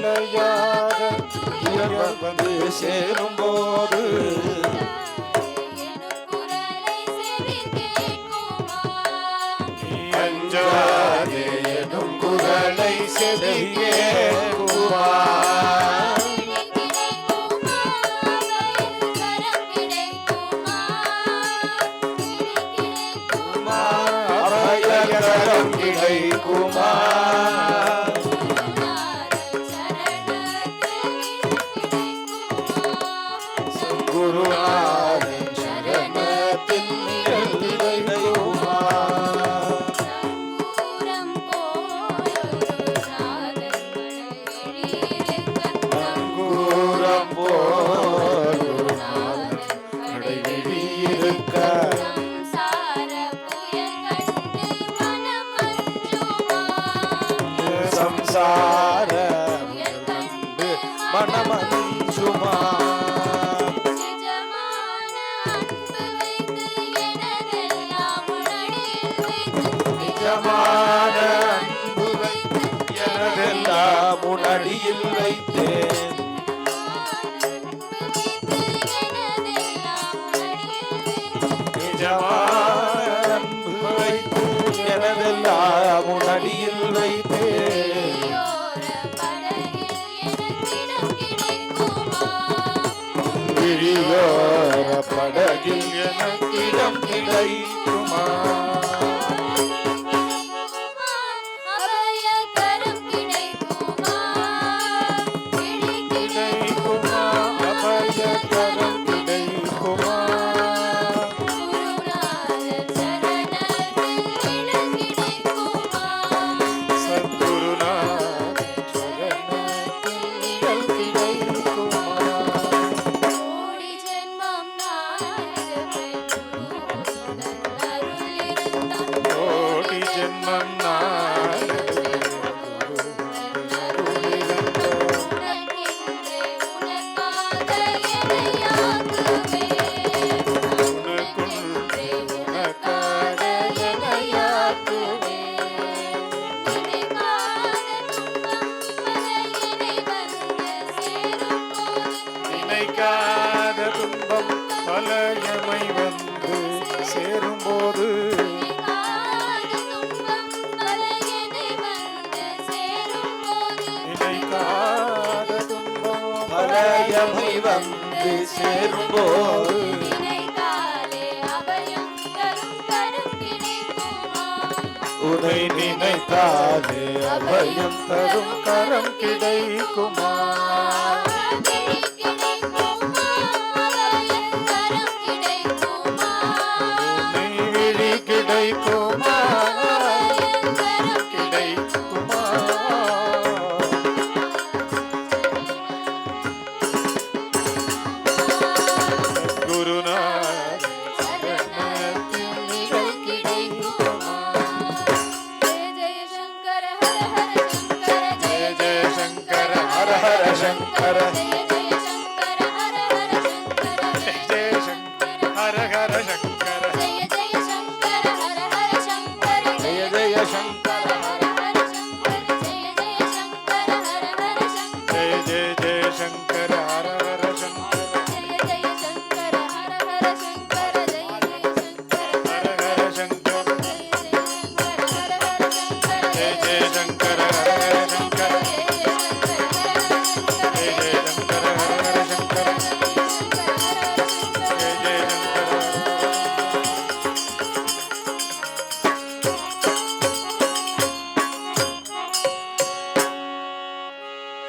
தலையாக வந்து சேரும் போது அஞ்சாதே எனும் குரலை செவி கேட்குமா அபயகரம் கிடைக்குமா குருநாதன் சரணத்தில் கிடைக்குமா அங்கூரம் போல் அடைவிழியிருக்க சம்சார மனமஞ்சுமா நிஜமான அன்பு எனதெல்லாம் உனடியில் வைத்தேன் நிஜமான அன்பு வைத்து எனதெல்லாம் உனடியில் வைத்தேன் விழியோர படகில் எனக்கிடம் கிடைக்குமா கிடைக்குமா அபயகரம் கிடைக்குமா சத்குருநாத சரணத்தில் கிடைக்குமா கோடி ஜென்மம் நினைக்காத துன்பம் பலயமை வந்து சேரும்போது நினைக்காத துன்பம் பலயமை வந்து சேரும்போது உனை நினைத்தாலே அபயம் தரும் கரம் கிடைக்குமா விழி கிடைக்குமா கிடைக்குமா குருநாத சரணத்தில் கிடைக்குமா ஜெய ஜெய சங்கர ஹர ஹர சங்கர ஜெய ஜெய சங்கர ஹர ஹர சங்கர ஜெய ஜெய சங்கர ஜெய ஜெய சங்கர